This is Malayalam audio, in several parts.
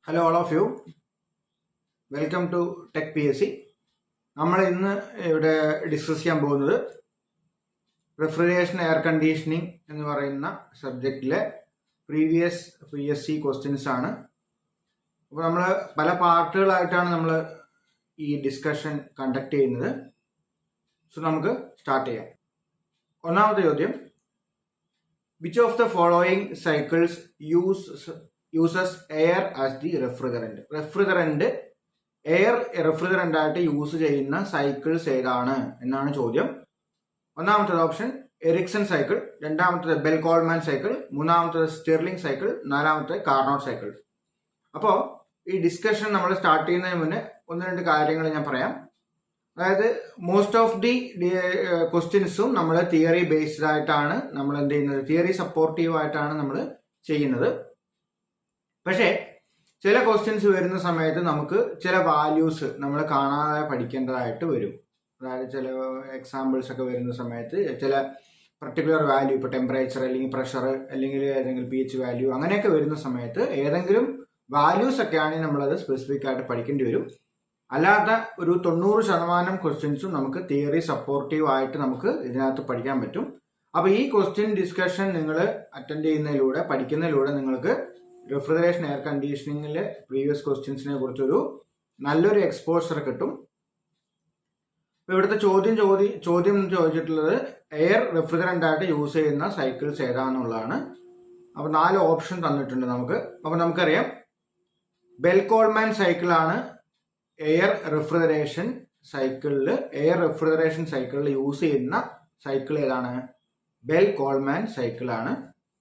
Hello all of you, welcome to Tech P S C. നമ്മൾ ഇന്ന് ഇവിടെ ഡിസ്കസ് ചെയ്യാൻ പോകുന്നത് റെഫ്രിജറേഷൻ എയർ കണ്ടീഷനിങ് എന്ന് പറയുന്ന സബ്ജക്റ്റിലെ previous P S C questions ആണ്. അപ്പോൾ നമ്മൾ പല പാർട്ടുകളായിട്ടാണ് നമ്മൾ ഈ ഡിസ്കഷൻ കണ്ടക്ട് ചെയ്യുന്നത്. സോ നമുക്ക് സ്റ്റാർട്ട് ചെയ്യാം. ഒന്നാമത്തെ ചോദ്യം, which of the following cycles uses air as the refrigerant air refrigerant ആയിട്ട് യൂസ് ചെയ്യുന്ന സൈക്കിൾസ് ഏതാണ് എന്നാണ് ചോദ്യം. ഒന്നാമത്തേത് ഓപ്ഷൻ എറിക്സൺ സൈക്കിൾ, രണ്ടാമത്തേത് ബെൽ കോൾമാൻ സൈക്കിൾ, മൂന്നാമത്തേത് സ്റ്റിർലിംഗ് സൈക്കിൾ, നാലാമത്തേത് കാർനോട്ട് സൈക്കിൾ. അപ്പോൾ ഈ ഡിസ്കഷൻ നമ്മൾ സ്റ്റാർട്ട് ചെയ്യുന്നതിന് മുന്നേ ഒന്ന് രണ്ട് കാര്യങ്ങൾ ഞാൻ പറയാം. അതായത് മോസ്റ്റ് ഓഫ് ദി ക്വസ്റ്റ്യൻസും നമ്മൾ തിയറി ബേസ്ഡ് ആയിട്ടാണ് നമ്മൾ എന്ത് ചെയ്യുന്നത്, തിയറി സപ്പോർട്ടീവ് ആയിട്ടാണ് നമ്മൾ ചെയ്യുന്നത്. പക്ഷേ ചില ക്വസ്റ്റ്യൻസ് വരുന്ന സമയത്ത് നമുക്ക് ചില വാല്യൂസ് നമ്മൾ കാണാതെ പഠിക്കേണ്ടതായിട്ട് വരും. അതായത് ചില എക്സാമ്പിൾസ് ഒക്കെ വരുന്ന സമയത്ത് ചില പർട്ടിക്കുലർ വാല്യൂ, ഇപ്പോൾ ടെമ്പറേച്ചർ അല്ലെങ്കിൽ പ്രഷർ അല്ലെങ്കിൽ ഏതെങ്കിലും pH വാല്യൂ അങ്ങനെയൊക്കെ വരുന്ന സമയത്ത് ഏതെങ്കിലും വാല്യൂസ് ഒക്കെ ആണെങ്കിൽ നമ്മളത് സ്പെസിഫിക് ആയിട്ട് പഠിക്കേണ്ടി വരും. അല്ലാത്ത ഒരു 90% ക്വസ്റ്റ്യൻസും നമുക്ക് തിയറി സപ്പോർട്ടീവ് ആയിട്ട് നമുക്ക് ഇതിനകത്ത് പഠിക്കാൻ പറ്റും. അപ്പോൾ ഈ ക്വസ്റ്റ്യൻ ഡിസ്കഷൻ നിങ്ങൾ അറ്റൻഡ് ചെയ്യുന്നതിലൂടെ, പഠിക്കുന്നതിലൂടെ നിങ്ങൾക്ക് റെഫ്രിജറേഷൻ എയർ കണ്ടീഷനിങ്ങിലെ പ്രീവിയസ് ക്വസ്റ്റ്യൻസിനെ കുറിച്ചൊരു നല്ലൊരു എക്സ്പോഷർ കിട്ടും. ഇവിടുത്തെ ചോദ്യം ചോദിച്ചിട്ടുള്ളത് എയർ റെഫ്രിജറന്റ് ആയിട്ട് യൂസ് ചെയ്യുന്ന സൈക്കിൾസ് ഏതാണെന്നുള്ളതാണ്. അപ്പോൾ 4 ഓപ്ഷൻ തന്നിട്ടുണ്ട് നമുക്ക്. അപ്പോൾ നമുക്കറിയാം ബെൽ കോൾമാൻ സൈക്കിളാണ് എയർ റെഫ്രിജറേഷൻ സൈക്കിളിൽ യൂസ് ചെയ്യുന്ന സൈക്കിൾ ഏതാണ്? ബെൽ കോൾമാൻ സൈക്കിളാണ്.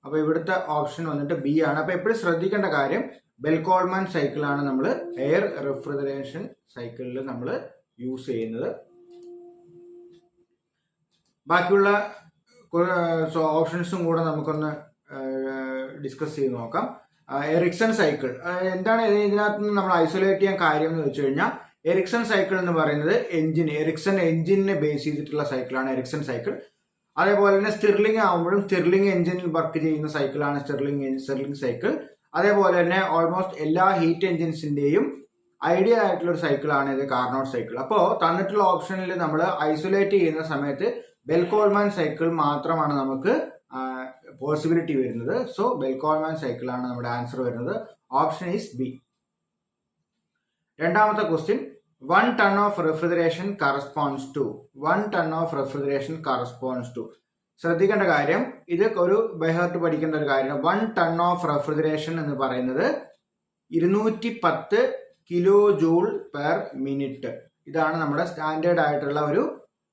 അപ്പോൾ ഇവിടുത്തെ ഓപ്ഷൻ വന്നിട്ട് ബി ആണ്. അപ്പോൾ എപ്പോഴും ശ്രദ്ധിക്കേണ്ട കാര്യം, ബെൽ കോൾമാൻ സൈക്കിളാണ് നമ്മൾ എയർ റെഫ്രിജറേഷൻ സൈക്കിളിൽ നമ്മൾ യൂസ് ചെയ്യുന്നത്. ബാക്കിയുള്ള ഓപ്ഷൻസും കൂടെ നമുക്കൊന്ന് ഡിസ്കസ് ചെയ്ത് നോക്കാം. എറിക്സൺ സൈക്കിൾ എന്താണ് ഇതിനകത്ത് നിന്ന് നമ്മൾ ഐസൊലേറ്റ് ചെയ്യാൻ കാര്യം എന്ന് വെച്ച് കഴിഞ്ഞാൽ, എറിക്സൺ സൈക്കിൾ എന്ന് പറയുന്നത് എറിക്സൺ എഞ്ചിനെ ബേസ് ചെയ്തിട്ടുള്ള സൈക്കിളാണ് എറിക്സൺ സൈക്കിൾ. അതേപോലെ തന്നെ സ്റ്റിർലിംഗ് ആകുമ്പോഴും സ്റ്റിർലിംഗ് എഞ്ചിനിൽ വർക്ക് ചെയ്യുന്ന സൈക്കിളാണ് സ്റ്റിർലിംഗ് സൈക്കിൾ. അതേപോലെ തന്നെ ഓൾമോസ്റ്റ് എല്ലാ ഹീറ്റ് എഞ്ചിൻസിന്റെയും ഐഡിയൽ ആയിട്ടുള്ള ഒരു സൈക്കിളാണ് ഇത് കാർനോട്ട് സൈക്കിൾ. അപ്പോൾ തന്നിട്ടുള്ള ഓപ്ഷനിൽ നമ്മൾ ഐസൊലേറ്റ് ചെയ്യുന്ന സമയത്ത് ബെൽ കോൾമാൻ സൈക്കിൾ മാത്രമാണ് നമുക്ക് പോസിബിലിറ്റി വരുന്നത്. സോ ബെൽ കോൾമാൻ സൈക്കിളാണ് നമ്മുടെ ആൻസർ വരുന്നത്. Option is B. രണ്ടാമത്തെ question, 1 ton of refrigeration corresponds to. ശ്രദ്ധിക്കേണ്ട കാര്യം, ഇത് ഒരു ബൈഹാർട്ട് പഠിക്കേണ്ട ഒരു കാര്യം. 1 ton of refrigeration എന്ന് പറയുന്നത് 210 കിലോ ജൂൾ പെർ മിനിറ്റ്. ഇതാണ് നമ്മുടെ സ്റ്റാൻഡേർഡ് ആയിട്ടുള്ള ഒരു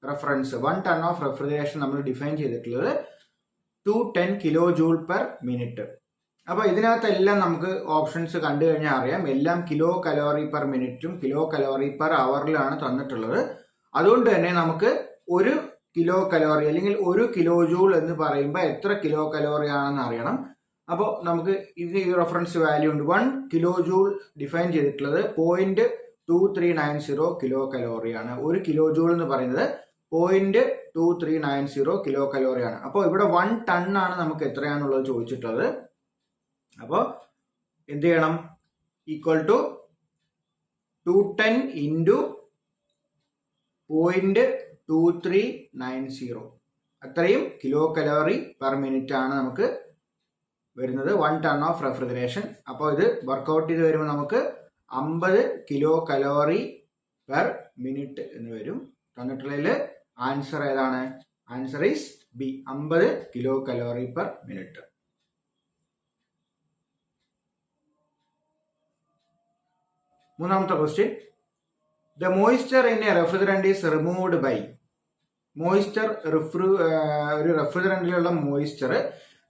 റെഫറൻസ്. 1 ton of refrigeration നമ്മൾ ഡിഫൈൻ ചെയ്തിട്ടുള്ളത് 210 കിലോ ജൂൾ പെർ മിനിറ്റ്. അപ്പോൾ ഇതിനകത്തെല്ലാം നമുക്ക് ഓപ്ഷൻസ് കണ്ടു കഴിഞ്ഞാൽ അറിയാം, എല്ലാം കിലോ കലോറി പെർ മിനിറ്റും കിലോ കലോറി പെർ അവറിലാണ് തന്നിട്ടുള്ളത്. അതുകൊണ്ട് തന്നെ നമുക്ക് 1 കിലോ കലോറി അല്ലെങ്കിൽ 1 കിലോ ജൂൾ എന്ന് പറയുമ്പോൾ എത്ര കിലോ കലോറി ആണെന്ന് അറിയണം. അപ്പോൾ നമുക്ക് ഇത് ഈ റെഫറൻസ് വാല്യൂ ഉണ്ട്. 1 കിലോ ജൂൾ ഡിഫൈൻ ചെയ്തിട്ടുള്ളത് 0.2390 കിലോ കലോറിയാണ്. 1 കിലോ ജൂൾ എന്ന് പറയുന്നത് 0.2390 കിലോ കലോറിയാണ്. അപ്പോൾ ഇവിടെ 1 ടൺ ആണ് നമുക്ക് എത്രയാണുള്ളത് ചോദിച്ചിട്ടുള്ളത്. അപ്പോൾ എന്ത് ചെയ്യണം? ഈക്വൽ ടു 210 ഇൻറ്റു 0.2390, അത്രയും കിലോ കലോറി പെർ മിനിറ്റ് ആണ് നമുക്ക് വരുന്നത് 1 ടൺ ഓഫ് റെഫ്രിജറേഷൻ. അപ്പോൾ ഇത് വർക്കൗട്ട് ചെയ്ത് വരുമ്പോൾ നമുക്ക് 50 കിലോ കലോറി പെർ മിനിറ്റ് എന്ന് വരും. തന്നിട്ടുള്ളതിൽ ആൻസർ ഏതാണ്? Answer is B, 50 kilo calorie per minute. മൂന്നാമത്തെ question, the moisture in a refrigerant is removed by. ഒരു റെഫ്രിജറന്റിലുള്ള മോയ്സ്ചർ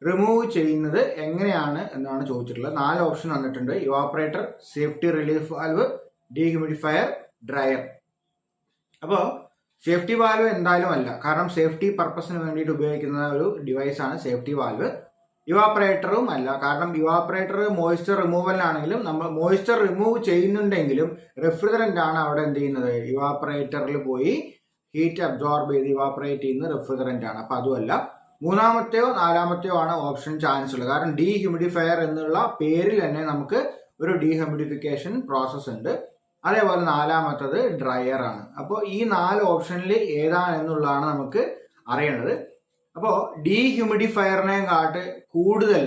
റിമൂവ് ചെയ്യുന്നത് എങ്ങനെയാണ് എന്നാണ് ചോദിച്ചിട്ടുള്ളത്. 4 ഓപ്ഷൻ വന്നിട്ടുണ്ട്. Evaporator, safety relief valve, dehumidifier, dryer. അപ്പോൾ സേഫ്റ്റി വാൽവ് എന്തായാലും അല്ല, കാരണം സേഫ്റ്റി പർപ്പസിന് വേണ്ടിയിട്ട് ഉപയോഗിക്കുന്ന ഒരു ഡിവൈസ് ആണ് സേഫ്റ്റി വാൽവ്. ഇവാപ്പറേറ്ററും അല്ല, കാരണം ഇവാപ്പറേറ്റർ മോയ്സ്ചർ റിമൂവലിനാണെങ്കിലും നമ്മൾ മോയ്സ്ചർ റിമൂവ് ചെയ്യുന്നുണ്ടെങ്കിലും റെഫ്രിജറന്റ് ആണ് അവിടെ എന്ത് ചെയ്യുന്നത്, ഇവാപ്പറേറ്ററിൽ പോയി ഹീറ്റ് അബ്സോർബ് ചെയ്ത് ഇവാപ്പറേറ്റ് ചെയ്യുന്ന റെഫ്രിജറന്റ് ആണ്. അപ്പൊ അതുമല്ല. മൂന്നാമത്തെയോ നാലാമത്തെയോ ആണ് ഓപ്ഷൻ ചാൻസ് ഉള്ളത്. കാരണം ഡീഹ്യൂമിഡിഫയർ എന്നുള്ള പേരിൽ തന്നെ നമുക്ക് ഒരു ഡീഹ്യൂമിഡിഫിക്കേഷൻ പ്രോസസ്സ് ഉണ്ട്. അതേപോലെ നാലാമത്തത് ഡ്രയർ ആണ്. അപ്പോൾ ഈ 4 ഓപ്ഷനിൽ ഏതാണെന്നുള്ളതാണ് നമുക്ക് അറിയേണ്ടത്. അപ്പോൾ ഡീഹ്യൂമിഡിഫയറിനെ കാട്ട് കൂടുതൽ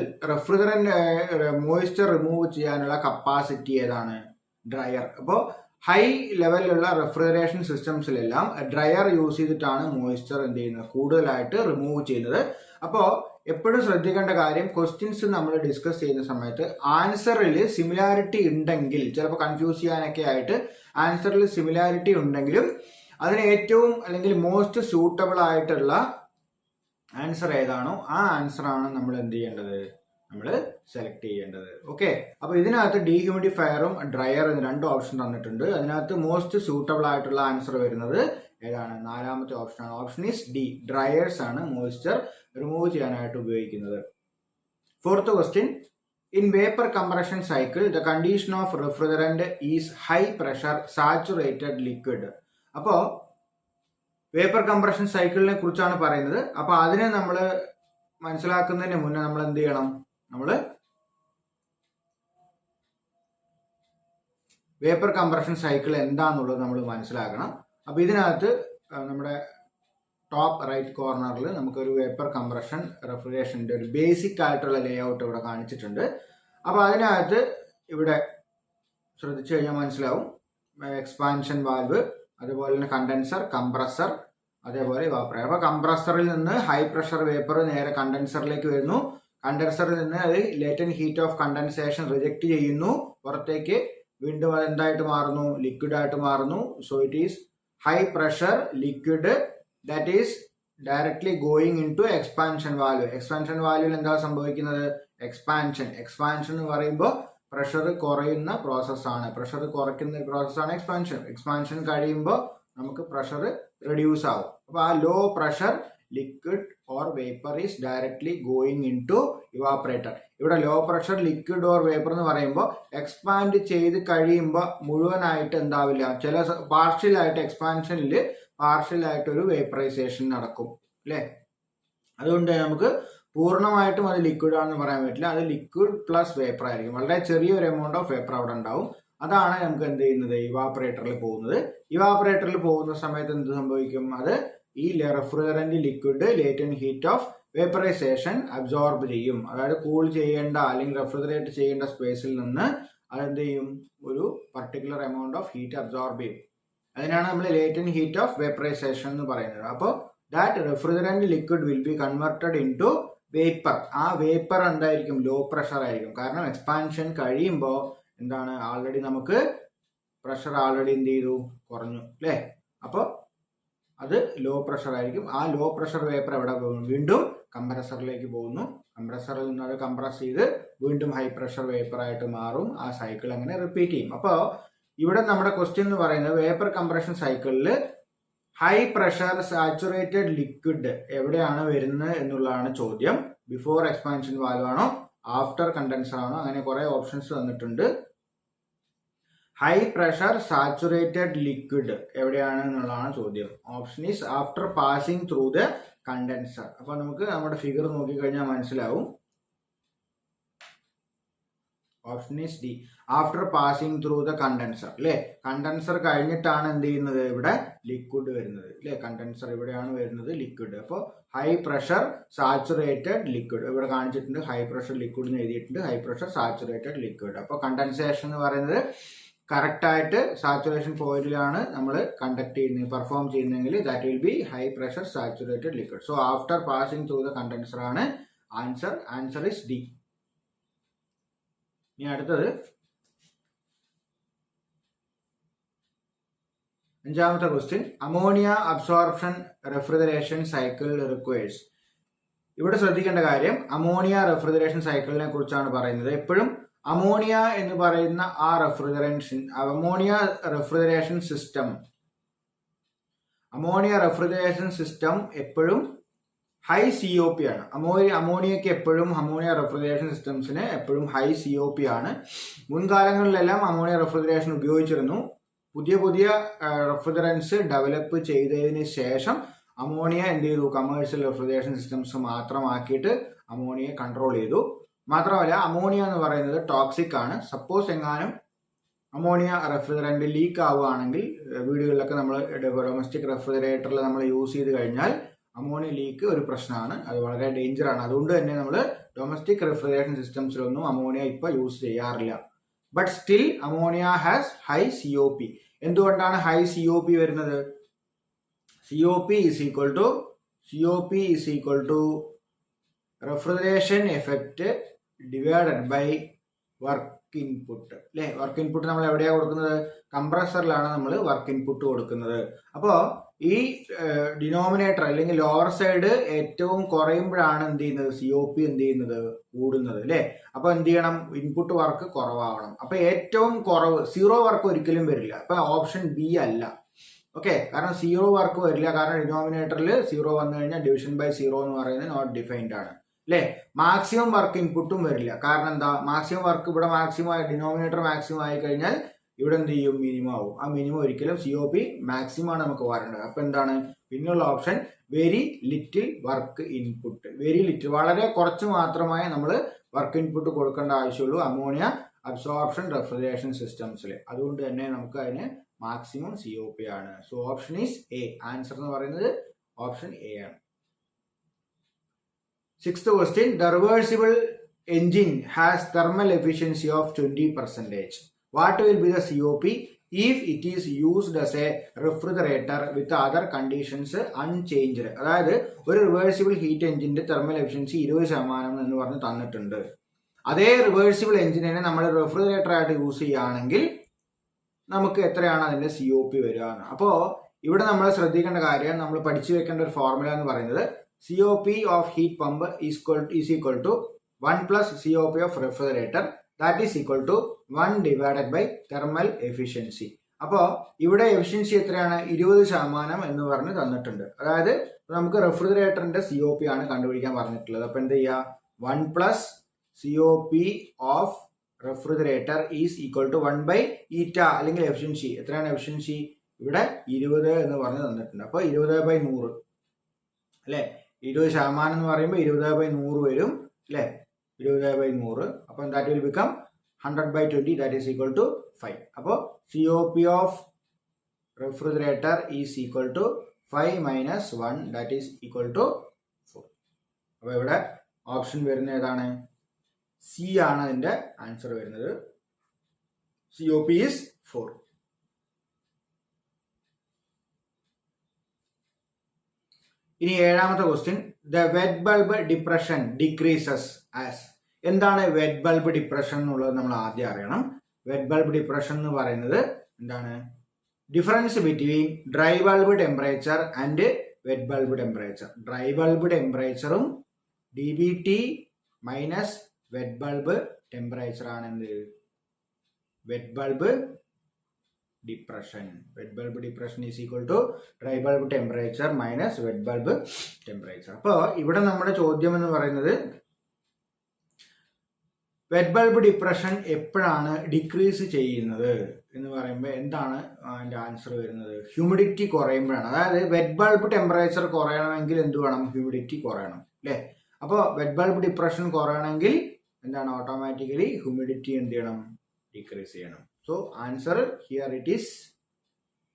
മോയ്സ്ചർ റിമൂവ് ചെയ്യാനുള്ള കപ്പാസിറ്റി ഏതാണ്? ഡ്രയർ. അപ്പോൾ ഹൈ ലെവലിലുള്ള റെഫ്രിജറേഷൻ സിസ്റ്റംസിലെല്ലാം ഡ്രയർ യൂസ് ചെയ്തിട്ടാണ് മോയ്സ്ചർ എന്ത് ചെയ്യുന്നത്, കൂടുതലായിട്ട് റിമൂവ് ചെയ്യുന്നത്. അപ്പോൾ എപ്പോഴും ശ്രദ്ധിക്കേണ്ട കാര്യം, ക്വസ്റ്റ്യൻസ് നമ്മൾ ഡിസ്കസ് ചെയ്യുന്ന സമയത്ത് ആൻസറിൽ സിമിലാരിറ്റി ഉണ്ടെങ്കിൽ, ചിലപ്പോൾ കൺഫ്യൂസ് ചെയ്യാനൊക്കെ ആയിട്ട് ആൻസറിൽ സിമിലാരിറ്റി ഉണ്ടെങ്കിലും അതിന് ഏറ്റവും അല്ലെങ്കിൽ മോസ്റ്റ് സൂട്ടബിൾ ആയിട്ടുള്ള ആൻസർ ഏതാണോ ആ ആൻസറാണ് നമ്മൾ എന്ത് ചെയ്യേണ്ടത്, നമ്മൾ സെലക്ട് ചെയ്യേണ്ടത്. ഓക്കെ. അപ്പോൾ ഇതിനകത്ത് ഡീഹ്യൂമിഡിഫയറും ഡ്രയറും 2 ഓപ്ഷൻ തന്നിട്ടുണ്ട്. അതിനകത്ത് മോസ്റ്റ് സൂട്ടബിൾ ആയിട്ടുള്ള ആൻസർ വരുന്നത് ഏതാണ്? 4ാമത്തെ ഓപ്ഷനാണ്. ഓപ്ഷൻ ഈസ് ഡി, ഡ്രയേഴ്സ് ആണ് മോയ്സ്ചർ റിമൂവ് ചെയ്യാനായിട്ട് ഉപയോഗിക്കുന്നത്. 4th question, in vapour compression cycle the condition of refrigerant is high pressure saturated liquid. അപ്പോൾ വേപ്പർ കംപ്രഷൻ സൈക്കിളിനെ കുറിച്ചാണ് പറയുന്നത്. അപ്പോൾ അതിനെ നമ്മൾ മനസ്സിലാക്കുന്നതിന് മുന്നേ നമ്മൾ എന്ത് ചെയ്യണം, നമ്മൾ വേപ്പർ കംപ്രഷൻ സൈക്കിൾ എന്താന്നുള്ളത് നമ്മൾ മനസ്സിലാക്കണം. അപ്പോൾ ഇതിനകത്ത് നമ്മുടെ ടോപ്പ് റൈറ്റ് കോർണറിൽ നമുക്കൊരു വേപ്പർ കംപ്രഷൻ റെഫ്രിജറേഷൻ്റെ ഒരു ബേസിക് ആയിട്ടുള്ള ലേ ഔട്ട് ഇവിടെ കാണിച്ചിട്ടുണ്ട്. അപ്പോൾ അതിനകത്ത് ഇവിടെ ശ്രദ്ധിച്ചു കഴിഞ്ഞാൽ മനസ്സിലാവും, എക്സ്പാൻഷൻ വാൽവ്, അതുപോലെ തന്നെ കണ്ടൻസർ, കംപ്രസർ, അതേപോലെ ഇവാപ്പറേറ്റർ. അപ്പോൾ കംപ്രസറിൽ നിന്ന് ഹൈ പ്രഷർ വേപ്പർ നേരെ കണ്ടൻസറിലേക്ക് വരുന്നു. കണ്ടൻസറിൽ നിന്ന് അത് latent heat of condensation reject ചെയ്യുന്നു, പുറത്തേക്ക് വീണ്ടും അത് എന്തായിട്ട് മാറുന്നു, ലിക്വിഡ് ആയിട്ട് മാറുന്നു. So it is high pressure liquid that is directly going in to expansion valve. Expansion വാൽവിൽ എന്താ സംഭവിക്കുന്നത്? എക്സ്പാൻഷൻ എന്ന് പറയുമ്പോൾ പ്രഷർ കുറയുന്ന പ്രോസസ്സാണ്. പ്രഷർ കുറയ്ക്കുന്ന പ്രോസസ്സാണ് എക്സ്പാൻഷൻ. എക്സ്പാൻഷൻ കഴിയുമ്പോൾ നമുക്ക് പ്രഷർ റെഡ്യൂസ് ആവും. അപ്പോൾ ആ low pressure liquid or vapour is directly going in to evaporator. ഇവിടെ low pressure liquid or vapour എന്ന് പറയുമ്പോൾ എക്സ്പാൻഡ് ചെയ്ത് കഴിയുമ്പോൾ മുഴുവനായിട്ട് എന്താവില്ല, ചില പാർഷ്യലായിട്ട് എക്സ്പാൻഷനിൽ പാർഷ്യലായിട്ടൊരു വേപ്പറൈസേഷൻ നടക്കും അല്ലേ. അതുകൊണ്ട് നമുക്ക് പൂർണ്ണമായിട്ടും അത് ലിക്വിഡ് ആണെന്ന് പറയാൻ പറ്റില്ല. അത് ലിക്വിഡ് പ്ലസ് വേപ്പർ ആയിരിക്കും. വളരെ ചെറിയൊരു എമൗണ്ട് ഓഫ് വേപ്പർ അവിടെ ഉണ്ടാവും. അതാണ് നമുക്ക് എന്ത് ചെയ്യുന്നത്, ഇവാപ്പറേറ്ററിൽ പോകുന്നത്. ഇവാപ്പറേറ്ററിൽ പോകുന്ന സമയത്ത് എന്ത് സംഭവിക്കും, അത് ഈ refrigerant liquid latent heat of vaporisation absorb ചെയ്യും. അതായത് കൂൾ ചെയ്യേണ്ട അല്ലെങ്കിൽ റെഫ്രിജറേറ്റ് ചെയ്യേണ്ട സ്പേസിൽ നിന്ന് അതെന്ത് ചെയ്യും, ഒരു particular amount of heat absorb ചെയ്യും. അതിനാണ് നമ്മൾ ലേറ്റന്റ് ഹീറ്റ് ഓഫ് വേപ്പറൈസേഷൻ എന്ന് പറയുന്നത്. അപ്പോൾ that refrigerant liquid will be converted into vapour. ആ വേപ്പർ എന്തായിരിക്കും, ലോ പ്രഷർ ആയിരിക്കും. കാരണം എക്സ്പാൻഷൻ കഴിയുമ്പോൾ എന്താണ്, ആൾറെഡി നമുക്ക് പ്രഷർ ആൾറെഡി എന്ത് ചെയ്തു, കുറഞ്ഞു അല്ലേ. അപ്പോൾ അത് ലോ പ്രഷർ ആയിരിക്കും. ആ ലോ പ്രഷർ വേപ്പർ എവിടെ പോകും, വീണ്ടും കംപ്രസറിലേക്ക് പോകുന്നു. കംപ്രസറിൽ നിന്ന് അത് കംപ്രസ് ചെയ്ത് വീണ്ടും ഹൈ പ്രഷർ വേപ്പർ ആയിട്ട് മാറും. ആ സൈക്കിൾ അങ്ങനെ റിപ്പീറ്റ് ചെയ്യും. അപ്പോൾ ഇവിടെ നമ്മുടെ ക്വസ്റ്റ്യൻ എന്ന് പറയുന്നത് വേപ്പർ കംപ്രഷൻ സൈക്കിളിൽ ഹൈ പ്രഷർ സാച്ചുറേറ്റഡ് ലിക്വിഡ് എവിടെയാണ് വരുന്നത് എന്നുള്ളതാണ് ചോദ്യം. ബിഫോർ എക്സ്പാൻഷൻ വാൽവ് ആണോ, ആഫ്റ്റർ കണ്ടൻസർ ആണോ, അങ്ങനെ കുറെ ഓപ്ഷൻസ് തന്നിട്ടുണ്ട്. ഹൈ പ്രഷർ സാച്ചുറേറ്റഡ് ലിക്വിഡ് എവിടെയാണ് എന്നുള്ളതാണ് ചോദ്യം. Option is after passing through the condenser. അപ്പൊ നമുക്ക് നമ്മുടെ ഫിഗർ നോക്കിക്കഴിഞ്ഞാൽ മനസ്സിലാവും. Option is D, after passing through the condenser അല്ലേ. കണ്ടൻസർ കഴിഞ്ഞിട്ടാണ് എന്ത് ചെയ്യുന്നത്, ഇവിടെ ലിക്വിഡ് വരുന്നത് അല്ലേ. കണ്ടൻസർ ഇവിടെയാണ് വരുന്നത് ലിക്വിഡ്. അപ്പോൾ ഹൈ പ്രഷർ സാച്ചുറേറ്റഡ് ലിക്വിഡ് ഇവിടെ കാണിച്ചിട്ടുണ്ട്. ഹൈ പ്രഷർ ലിക്വിഡ് എന്ന് എഴുതിയിട്ടുണ്ട്, ഹൈ പ്രഷർ സാച്ചുറേറ്റഡ് ലിക്വിഡ്. അപ്പോൾ കണ്ടൻസേഷൻ എന്ന് പറയുന്നത് കറക്റ്റായിട്ട് സാച്ചുറേഷൻ പോയിന്റിലാണ് നമ്മൾ കണ്ടക്ട് ചെയ്യുന്നത്, പെർഫോം ചെയ്യുന്നതെങ്കിൽ that will be high pressure saturated liquid. So after passing through the condenser ആണ് ആൻസർ. Answer is D. ഇനി അടുത്തത് 5ാമത്തെ question, ammonia absorption refrigeration cycle requires. ഇവിടെ ശ്രദ്ധിക്കേണ്ട കാര്യം, അമോണിയ റെഫ്രിജറേഷൻ സൈക്കിളിനെ കുറിച്ചാണ് പറയുന്നത്. എപ്പോഴും അമോണിയ എന്ന് പറയുന്ന ആ അമോണിയ റെഫ്രിജറേഷൻ സിസ്റ്റം എപ്പോഴും ഹൈ COP ആണ്. അമോണിയക്ക് എപ്പോഴും, അമോണിയ റെഫ്രിജറേഷൻ സിസ്റ്റംസിന് എപ്പോഴും ഹൈ COP ആണ്. മുൻകാലങ്ങളിലെല്ലാം അമോണിയ റെഫ്രിജറേഷൻ ഉപയോഗിച്ചിരുന്നു. പുതിയ റെഫ്രിജറൻസ് ഡെവലപ്പ് ചെയ്തതിന് ശേഷം അമോണിയ എന്ത് ചെയ്തു, കമേഴ്ഷ്യൽ റെഫ്രിജറേഷൻ സിസ്റ്റംസ് മാത്രമാക്കിയിട്ട് അമോണിയ കൺട്രോൾ ചെയ്തു. മാത്രമല്ല അമോണിയ എന്ന് പറയുന്നത് ടോക്സിക് ആണ്. സപ്പോസ് എങ്ങാനും അമോണിയ റെഫ്രിജറന്റ് ലീക്ക് ആവുകയാണെങ്കിൽ വീടുകളിലൊക്കെ നമ്മൾ ഡൊമസ്റ്റിക് റെഫ്രിജറേറ്ററിൽ നമ്മൾ യൂസ് ചെയ്ത് കഴിഞ്ഞാൽ അമോണിയ ലീക്ക് ഒരു പ്രശ്നമാണ്, അത് വളരെ ഡേഞ്ചർ ആണ്. അതുകൊണ്ട് തന്നെ നമ്മൾ ഡൊമസ്റ്റിക് റെഫ്രിജറേഷൻ സിസ്റ്റംസിലൊന്നും അമോണിയ ഇപ്പോൾ യൂസ് ചെയ്യാറില്ല. But still ammonia has high COP. എന്തുകൊണ്ടാണ് ഹൈ COP വരുന്നത്? COP is equal to refrigeration effect divided by work input അല്ലെ. വർക്ക് ഇൻപുട്ട് നമ്മൾ എവിടെയാണ് കൊടുക്കുന്നത്? കംപ്രസറിലാണ് നമ്മൾ വർക്ക് ഇൻപുട്ട് കൊടുക്കുന്നത്. അപ്പോൾ ഈ ഡിനോമിനേറ്റർ അല്ലെങ്കിൽ ലോവർ സൈഡ് ഏറ്റവും കുറയുമ്പോഴാണ് എന്ത് ചെയ്യുന്നത്? COP എന്ത് ചെയ്യുന്നത്? കൂടുന്നത് അല്ലെ. അപ്പൊ എന്ത് ചെയ്യണം? ഇൻപുട്ട് വർക്ക് കുറവാവണം. അപ്പൊ ഏറ്റവും കുറവ് 0 വർക്ക് ഒരിക്കലും വരില്ല. അപ്പൊ ഓപ്ഷൻ ബി അല്ല. ഓക്കെ, കാരണം 0 വർക്ക് വരില്ല. കാരണം ഡിനോമിനേറ്ററിൽ 0 വന്നു കഴിഞ്ഞാൽ ഡിവിഷൻ ബൈ 0 എന്ന് പറയുന്നത് നോട്ട് ഡിഫൈൻഡ് ആണ് അല്ലെ. മാക്സിമം വർക്ക് ഇൻപുട്ടും വരില്ല. കാരണം എന്താ? മാക്സിമം വർക്ക് ഇവിടെ മാക്സിമം ആയി, ഡിനോമിനേറ്റർ മാക്സിമം ആയി കഴിഞ്ഞാൽ ഇവിടെ എന്ത് ചെയ്യും? മിനിമം ആവും. ആ മിനിമം ഒരിക്കലും COP മാക്സിമം ആണ് നമുക്ക് വരേണ്ടത്. അപ്പൊ എന്താണ് പിന്നുള്ള option? Very little work input. Very little, വളരെ കുറച്ച് മാത്രമേ നമ്മൾ വർക്ക് ഇൻപുട്ട് കൊടുക്കേണ്ട ആവശ്യമുള്ളൂ അമോണിയ അബ്സോർപ്ഷൻ റെഫ്രിജറേഷൻ സിസ്റ്റംസിൽ. അതുകൊണ്ട് തന്നെ നമുക്ക് അതിന് മാക്സിമം COP ആണ്. So option is A. Answer എന്ന് പറയുന്നത് ഓപ്ഷൻ എ ആണ്. 6th question. The reversible engine has thermal efficiency of 20%. What will be the COP if it is used as a refrigerator with other conditions unchanged? അതായത് ഒരു റിവേഴ്സിബിൾ ഹീറ്റ് എഞ്ചിന്റെ തെർമൽ എഫിഷ്യൻസി 20% എന്ന് പറഞ്ഞ് തന്നിട്ടുണ്ട്. അതേ റിവേഴ്സിബിൾ എഞ്ചിനെ നമ്മൾ റെഫ്രിജറേറ്റർ ആയിട്ട് യൂസ് ചെയ്യുകയാണെങ്കിൽ നമുക്ക് എത്രയാണ് അതിന്റെ COP വരിക? അപ്പോൾ ഇവിടെ നമ്മൾ ശ്രദ്ധിക്കേണ്ട കാര്യം, നമ്മൾ പഠിച്ചു വെക്കേണ്ട ഒരു ഫോർമുല എന്ന് പറയുന്നത് COP of heat pump is equal to 1 plus COP of refrigerator, that is equal to 1 divided by thermal efficiency. അപ്പോൾ ഇവിടെ എഫിഷ്യൻസി എത്രയാണ്? 20% എന്ന് പറഞ്ഞ് തന്നിട്ടുണ്ട്. അതായത് നമുക്ക് റെഫ്രിജറേറ്ററിന്റെ COP ആണ് കണ്ടുപിടിക്കാൻ പറഞ്ഞിട്ടുള്ളത്. അപ്പൊ എന്ത് ചെയ്യുക? 1 plus COP of refrigerator is equal to 1 by eta അല്ലെങ്കിൽ എഫിഷ്യൻസി എത്രയാണ്? എഫിഷ്യൻസി ഇവിടെ 20 എന്ന് പറഞ്ഞ് തന്നിട്ടുണ്ട്. അപ്പോൾ 20/100 അല്ലെ. 20% എന്ന് പറയുമ്പോൾ 20/100 വരും അല്ലെ. 20/100. അപ്പം that will become 100/20, that is equal to 5. അപ്പോൾ COP of refrigerator is equal to 5 - 1, that is equal to 4. അപ്പോൾ ഇവിടെ ഓപ്ഷൻ വരുന്നത് ഏതാണ്? C ആണ് അതിന്റെ ആൻസർ വരുന്നത്. COP is 4. ഇനി 7ാമത്തെ question. The wet bulb depression decreases as. എന്താണ് വെറ്റ് ബൾബ് ഡിപ്രഷൻ എന്നുള്ളത് നമ്മൾ ആദ്യം അറിയണം. വെറ്റ് ബൾബ് ഡിപ്രഷൻ എന്ന് പറയുന്നത് എന്താണ്? Difference between dry bulb temperature and wet bulb temperature. Dry bulb ടെമ്പറേച്ചറും DBT minus wet bulb temperature ആണ് എന്ത്? Wet bulb depression. Wet bulb depression is equal to dry bulb temperature minus wet bulb temperature. അപ്പോൾ ഇവിടെ നമ്മുടെ ചോദ്യം എന്ന് പറയുന്നത് വെറ്റ് ബൾബ് ഡിപ്രഷൻ എപ്പോഴാണ് ഡിക്രീസ് ചെയ്യുന്നത് എന്ന് പറയുമ്പോൾ എന്താണ് അതിന്റെ ആൻസർ വരുന്നത്? ഹ്യൂമിഡിറ്റി കുറയുമ്പോഴാണ്. അതായത് വെറ്റ് ബൾബ് ടെമ്പറേച്ചർ കുറയണമെങ്കിൽ എന്ത് വേണം? ഹ്യൂമിഡിറ്റി കുറയണം അല്ലേ. അപ്പോൾ വെറ്റ് ബൾബ് ഡിപ്രഷൻ കുറയണമെങ്കിൽ എന്താണ്? ഓട്ടോമാറ്റിക്കലി ഹ്യൂമിഡിറ്റി എന്ത് ചെയ്യണം? ഡിക്രീസ് ചെയ്യണം. So answer here it is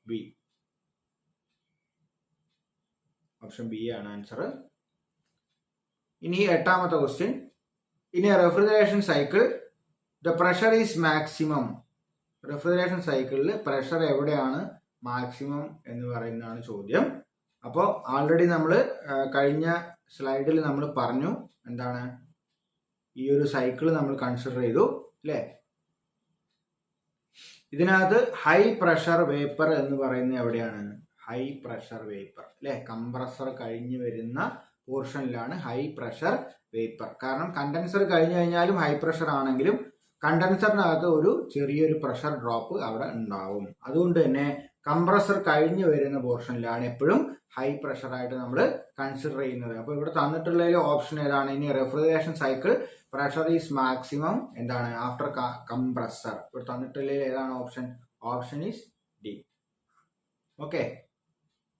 B. Option B ആണ് ആൻസർ. ഇനി 8ാമത്തെ ക്വസ്റ്റ്യൻ. ഇനി refrigeration cycle the pressure is maximum. Refrigeration സൈക്കിളിൽ പ്രഷർ എവിടെയാണ് മാക്സിമം എന്ന് പറയുന്നതാണ് ചോദ്യം. അപ്പോൾ ആൾറെഡി നമ്മൾ കഴിഞ്ഞ സ്ലൈഡിൽ നമ്മൾ പറഞ്ഞു എന്താണ്? ഈ ഒരു സൈക്കിൾ നമ്മൾ കൺസിഡർ ചെയ്തു അല്ലേ. ഇതിനകത്ത് ഹൈ പ്രഷർ വേപ്പർ എന്ന് പറയുന്നത് എവിടെയാണ്? ഹൈ പ്രഷർ വേപ്പർ അല്ലെ. കംപ്രസർ കഴിഞ്ഞു വരുന്ന പോർഷനിലാണ് ഹൈ പ്രഷർ വേപ്പർ. കാരണം കണ്ടൻസർ കഴിഞ്ഞു കഴിഞ്ഞാലും ഹൈ പ്രഷർ ആണെങ്കിലും കണ്ടൻസറിനകത്ത് ഒരു ചെറിയൊരു പ്രഷർ ഡ്രോപ്പ് അവിടെ ഉണ്ടാവും. അതുകൊണ്ട് തന്നെ കംപ്രസർ കഴിഞ്ഞു വരുന്ന പോർഷനിലാണ് എപ്പോഴും ഹൈ പ്രഷർ ആയിട്ട് നമ്മൾ കൺസിഡർ ചെയ്യുന്നത്. അപ്പോൾ ഇവിടെ തന്നിട്ടുള്ള ഓപ്ഷൻ ഏതാണ്? ഇനി refrigeration cycle pressure is maximum എന്താണ്? After compressor. ഇവിടെ തന്നിട്ടുള്ള ഏതാണ് option? Option is D. Okay.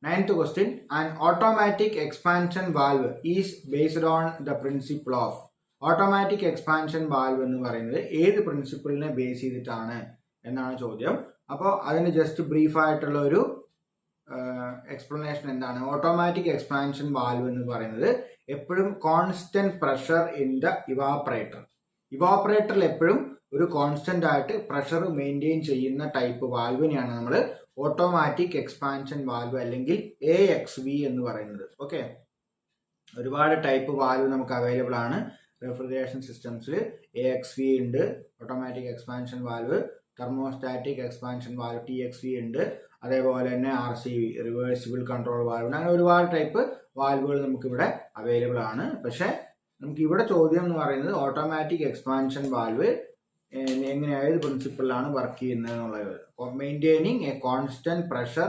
9th question. An automatic expansion valve is based on the principle of. Automatic expansion valve എന്ന് പറയുന്നത് ഏത് പ്രിൻസിപ്പിളിനെ ബേസ് ചെയ്തിട്ടാണ് എന്നാണ് ചോദ്യം. അപ്പോൾ അതിന് ജസ്റ്റ് ബ്രീഫായിട്ടുള്ള ഒരു എക്സ്പ്ലനേഷൻ എന്താണ്? ഓട്ടോമാറ്റിക് എക്സ്പാൻഷൻ വാൽവ് എന്ന് പറയുന്നത് എപ്പോഴും കോൺസ്റ്റന്റ് പ്രഷർ ഇൻ ദ ഇവാപ്പറേറ്ററിൽ എപ്പോഴും ഒരു കോൺസ്റ്റന്റ് ആയിട്ട് പ്രഷർ മെയിൻറ്റെയിൻ ചെയ്യുന്ന ടൈപ്പ് വാൽവിനെയാണ് നമ്മൾ ഓട്ടോമാറ്റിക് എക്സ്പാൻഷൻ വാൽവ് അല്ലെങ്കിൽ AXV എന്ന് പറയുന്നത്. ഓക്കെ, ഒരുപാട് ടൈപ്പ് വാൽവ് നമുക്ക് അവൈലബിൾ ആണ് റെഫ്രിജറേഷൻ സിസ്റ്റംസിൽ. AXV ഉണ്ട്, automatic expansion valve, thermostatic expansion valve TXV ഉണ്ട്, അതേപോലെ തന്നെ RCV റിവേഴ്സിബിൾ കൺട്രോൾ വാൽവ്, അങ്ങനെ ഒരുപാട് ടൈപ്പ് വാൽവുകൾ നമുക്കിവിടെ അവൈലബിൾ ആണ്. പക്ഷെ നമുക്ക് ഇവിടെ ചോദ്യം എന്ന് പറയുന്നത് ഓട്ടോമാറ്റിക് എക്സ്പാൻഷൻ വാൽവ് എങ്ങനെ ഏത് പ്രിൻസിപ്പിളിലാണ് വർക്ക് ചെയ്യുന്നത് എന്നുള്ളത്. Maintaining a constant pressure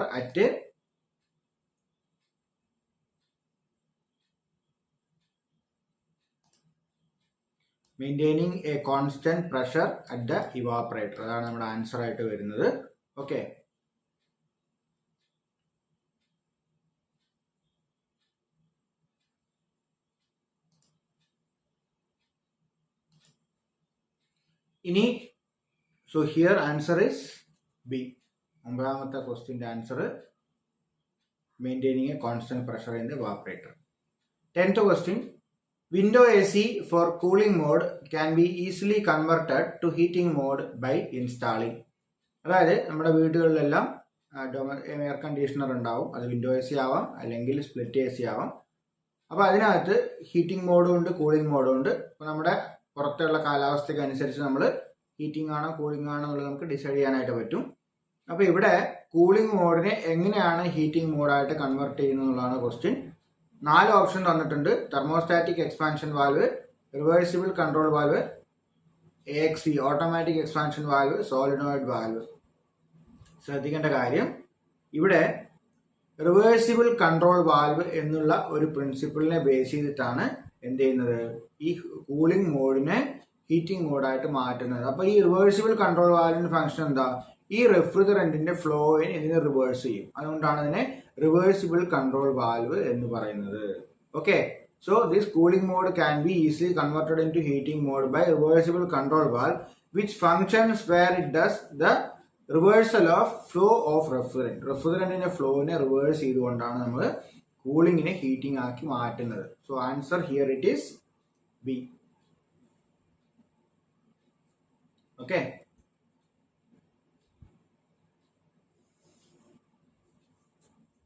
at the evaporator. അതാണ് നമ്മുടെ ആൻസർ ആയിട്ട് വരുന്നത്. ഓക്കെ, ഇനി so here answer is B. 9ാമത്തെ ക്വസ്റ്റ്യൻ്റെ answer maintaining a constant pressure in the evaporator. 10th question, window AC for cooling mode can be easily converted to heating mode by installing. അതായത് നമ്മുടെ വീടുകളിലെല്ലാം എയർ കണ്ടീഷണർ ഉണ്ടാവും. അത് വിൻഡോ AC ആവാം അല്ലെങ്കിൽ സ്പ്ലിറ്റ് AC ആവാം. അപ്പോൾ അതിനകത്ത് ഹീറ്റിംഗ് മോഡും ഉണ്ട്, കൂളിംഗ് മോഡും ഉണ്ട്. അപ്പോൾ നമ്മുടെ പുറത്തുള്ള കാലാവസ്ഥയ്ക്ക് അനുസരിച്ച് നമ്മൾ ഹീറ്റിംഗ് ആണോ കൂളിംഗ് ആണോ എന്നുള്ളത് നമുക്ക് ഡിസൈഡ് ചെയ്യാനായിട്ട് പറ്റും. അപ്പോൾ ഇവിടെ കൂളിംഗ് മോഡിനെ എങ്ങനെയാണ് ഹീറ്റിംഗ് മോഡായിട്ട് കൺവേർട്ട് ചെയ്യുന്നത് എന്നുള്ളതാണ് ക്വസ്റ്റ്യൻ. 4 ഓപ്ഷൻ തന്നിട്ടുണ്ട്. Thermostatic expansion valve, reversible control valve, AXV automatic expansion valve, solenoid valve. ശ്രദ്ധിക്കേണ്ട കാര്യം, ഇവിടെ റിവേഴ്സിബിൾ കൺട്രോൾ വാൽവ് എന്നുള്ള ഒരു പ്രിൻസിപ്പിളിനെ ബേസ് ചെയ്തിട്ടാണ് എന്ത് ചെയ്യുന്നത്, ഈ കൂളിംഗ് മോഡിനെ ഹീറ്റിംഗ് മോഡായിട്ട് മാറ്റുന്നത്. അപ്പോൾ ഈ റിവേഴ്സിബിൾ കൺട്രോൾ വാൽവിന്റെ ഫംഗ്ഷൻ എന്താ? ഈ റെഫ്രിജറന്റിന്റെ ഫ്ലോയിനെ ഇതിനെ റിവേഴ്സ് ചെയ്യും. അതുകൊണ്ടാണ് ഇതിനെ റിവേഴ്സിബിൾ കൺട്രോൾ വാൽവ് എന്ന് പറയുന്നത്. Okay, so this cooling mode can be easily converted in to heating mode by reversible control valve which functions where it does the reversal of flow of റെഫ്രിജറന്റിന്റെ ഫ്ലോയിനെ റിവേഴ്സ് ചെയ്തുകൊണ്ടാണ് നമ്മൾ കൂളിങ്ങിനെ ഹീറ്റിംഗ് ആക്കി മാറ്റുന്നത്. So answer here it is B. Okay,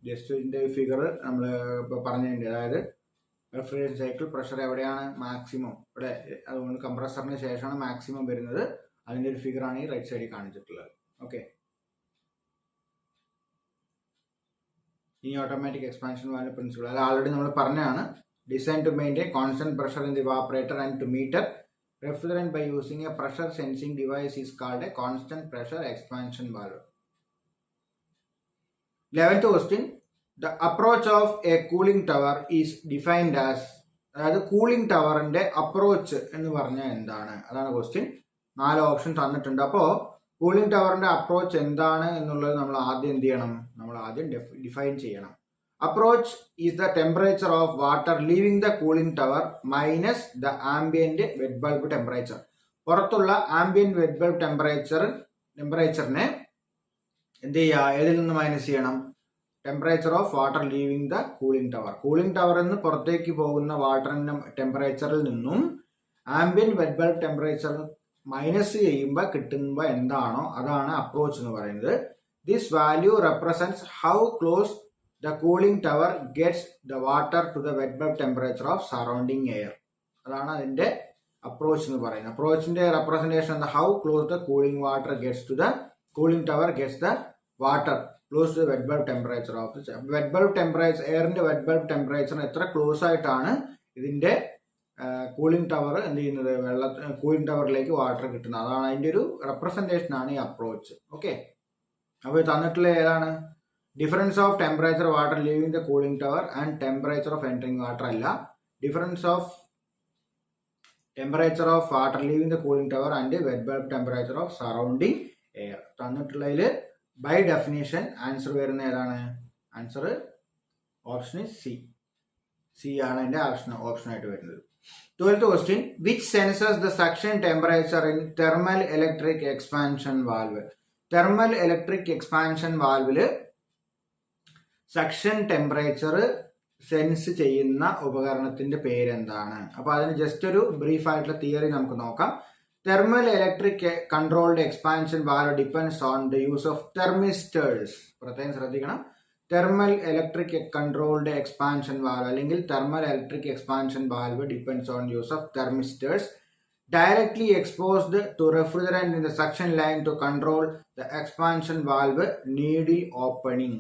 just ഇതിന്റെ ഫിഗർ നമ്മൾ ഇപ്പോൾ പറഞ്ഞതിൻ്റെ, അതായത് റെഫ്രിജറേഷൻ സൈക്കിൾ പ്രഷർ എവിടെയാണ് മാക്സിമം, ഇവിടെ അതുകൊണ്ട് കംപ്രസറിന് ശേഷമാണ് മാക്സിമം വരുന്നത്. അതിൻ്റെ ഒരു ഫിഗറാണ് ഈ റൈറ്റ് സൈഡിൽ കാണിച്ചിട്ടുള്ളത്. ഓക്കെ, ഇനി ഓട്ടോമാറ്റിക് എക്സ്പാൻഷൻ വാൽവ് പ്രിൻസിപ്പിൾ അത് ആൾറെഡി നമ്മൾ പറഞ്ഞതാണ്. Design to maintain constant pressure in the evaporator and to meter refrigerant by using a pressure sensing device is called a constant pressure expansion valve. 11th question, the approach of a cooling tower is defined as, അതായത് കൂളിംഗ് ടവറിന്റെ അപ്രോച്ച് എന്ന് പറഞ്ഞാൽ എന്താണ്? അതാണ് ക്വസ്റ്റ്യൻ. 4 ഓപ്ഷൻ തന്നിട്ടുണ്ട്. അപ്പോൾ കൂളിംഗ് ടവറിന്റെ അപ്രോച്ച് എന്താണ് എന്നുള്ളത് നമ്മൾ ആദ്യം എന്ത് ചെയ്യണം? നമ്മൾ ആദ്യം ഡിഫൈൻ ചെയ്യണം. Approach is the temperature of water leaving the cooling tower minus the ambient wet bulb temperature. പുറത്തുള്ള ambient wet bulb ടെമ്പറേച്ചറിനെ എന്ത് ചെയ്യുക? ഏതിൽ നിന്ന് മൈനസ് ചെയ്യണം? Temperature of water leaving the cooling tower. Cooling ടവറിൽ നിന്ന് പുറത്തേക്ക് പോകുന്ന വാട്ടറിന്റെ ടെമ്പറേച്ചറിൽ നിന്നും ambient wet bulb temperature minus ചെയ്യുമ്പോൾ കിട്ടുമ്പോൾ എന്താണോ അതാണ് അപ്രോച്ച് എന്ന് പറയുന്നത്. This value represents how close the cooling tower gets the water to the wet bulb temperature of surrounding air. അതാണ് അതിന്റെ അപ്രോച്ച് എന്ന് പറയുന്നത്. അപ്രോച്ചിന്റെ റെപ്രസെന്റേഷൻ എന്താ? How close the cooling water gets to the cooling tower gets the water close to the wet bulb temperature of wet bulb temperature. എയറിന്റെ വെറ്റ് ബൾബ് ടെമ്പറേച്ചറിന് എത്ര ക്ലോസ് ആയിട്ടാണ് ഇതിന്റെ കൂളിംഗ് ടവർ എന്ത് ചെയ്യുന്നത്? കൂളിംഗ് ടവറിലേക്ക് വാട്ടർ കിട്ടുന്നത്. അതാണ് അതിന്റെ ഒരു റെപ്രസെന്റേഷൻ ആണ് ഈ അപ്രോച്ച്. ഓക്കെ, അപ്പോൾ തന്നിട്ടുള്ള ഏതാണ്? Difference of temperature water leaving the cooling tower and temperature of entering water അല്ല, difference of temperature of water leaving the cooling tower and wet bulb temperature of surrounding air. തന്നിട്ടുള്ളതിൽ ബൈ ഡെഫിനേഷൻ ആൻസർ വരുന്ന ഏതാണ്? Answer option C. സി ആണ് അതിന്റെ ഓപ്ഷൻ ആയിട്ട് വരുന്നത്. 12th question, which senses the suction temperature in thermal electric expansion valve? Thermal electric expansion valve suction temperature sense ചെയ്യുന്ന ഉപകരണത്തിന്റെ പേരെന്താണ്? അപ്പൊ അതിന് ജസ്റ്റ് ഒരു ബ്രീഫ് ആയിട്ടുള്ള തിയറി നമുക്ക് നോക്കാം. Thermal electric controlled expansion valve depends on the use of thermistors. പ്രത്യേകം ശ്രദ്ധിക്കണം. Thermal electric controlled expansion valve അല്ലെങ്കിൽ thermal electric expansion valve depends on use of thermistors directly exposed to refrigerant in the suction line to control the expansion valve needle opening.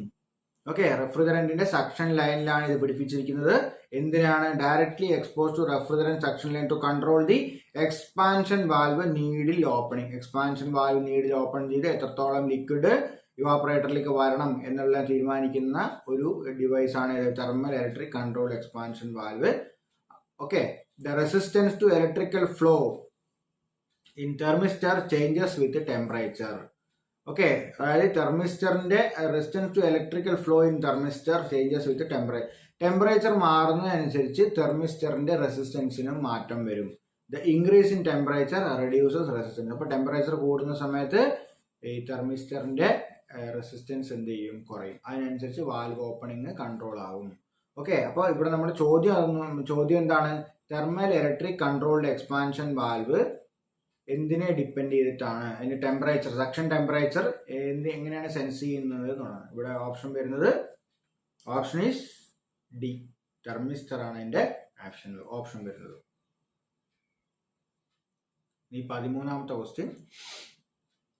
ഓക്കെ, റെഫ്രിജറന്റിന്റെ സക്ഷൻ ലൈനിലാണ് ഇത് പിടിപ്പിച്ചിരിക്കുന്നത്. എന്തിനാണ്? Directly expose to refrigerant suction line to control the expansion valve needle opening. Expansion valve needle open ചെയ്ത് എത്രത്തോളം ലിക്വിഡ് ഇവാപ്പറേറ്ററിലേക്ക് വരണം എന്നുള്ള തീരുമാനിക്കുന്ന ഒരു ഡിവൈസ് ആണ് thermal electric control expansion valve. Okay, the resistance to electrical flow in thermistor changes with the temperature. ഓക്കെ, അതായത് തെർമിസ്റ്ററിന്റെ resistance to electrical flow in thermistor changes with temperature. Temperature മാറുന്നതനുസരിച്ച് തെർമിസ്റ്ററിന്റെ റെസിസ്റ്റൻസിനും മാറ്റം വരും. The increase in temperature reduces resistance. അപ്പൊ ടെമ്പറേച്ചർ കൂടുന്ന സമയത്ത് ഈ തെർമിസ്റ്ററിന്റെ റെസിസ്റ്റൻസ് എന്ത് ചെയ്യും? കുറയും. അതിനനുസരിച്ച് വാൽവ് ഓപ്പണിംഗ് കൺട്രോൾ ആവും. ഓക്കെ, അപ്പോൾ ഇവിടെ നമ്മുടെ ചോദ്യം എന്താണ്? Thermal electric controlled expansion valve എന്തിനെ ഡിപ്പെൻഡ് ചെയ്തിട്ടാണ്? അതിന്റെ ടെമ്പറേച്ചർ, സക്ഷൻ ടെമ്പറേച്ചർ എങ്ങനെയാണ് സെൻസ് ചെയ്യുന്നത് എന്നാണ് ഇവിടെ ഓപ്ഷൻ വരുന്നത്. ഓപ്ഷൻ ഈസ് ഡി, തെർമിസ്റ്റർ ആണ് അതിന്റെ ഓപ്ഷൻ വരുന്നത്. ഈ 13ാമത്തെ question,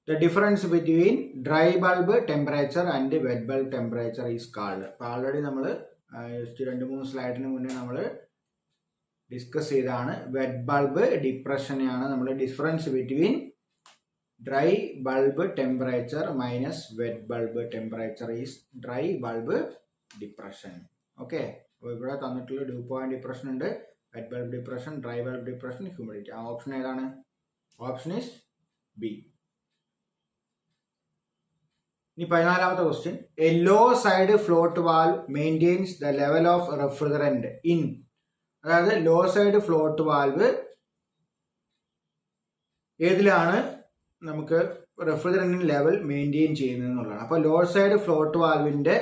the difference between dry bulb temperature and wet bulb temperature is called. അപ്പൊ ഓൾറെഡി നമ്മൾ ജസ്റ്റ് 2-3 സ്ലൈഡിന് മുന്നേ നമ്മൾ ഡിസ്കസ് ചെയ്താണ്. വെറ്റ് ബൾബ് ഡിപ്രഷനെയാണ് നമ്മൾ difference between dry bulb temperature minus wet bulb temperature is dry bulb depression. Okay, അപ്പോൾ ഇവിടെ തന്നിട്ടുള്ള ഡ്യൂ പോയിന്റ് ഡിപ്രഷൻ ഉണ്ട്, wet bulb depression, dry bulb depression, humidity. ആ ഓപ്ഷൻ ഏതാണ്? Option is B. ഇനി 14ാമത്തെ question, A law side float valve maintains the level of refrigerant in. അതായത് ലോ സൈഡ് ഫ്ലോട്ട് വാൽവ് ഏതിലാണ് നമുക്ക് റെഫ്രിജറന്റിന്റെ ലെവൽ മെയിൻറ്റെയിൻ ചെയ്യുന്നത് എന്നുള്ളതാണ്. അപ്പൊ ലോ സൈഡ് ഫ്ലോട്ട് വാൽവിന്റെ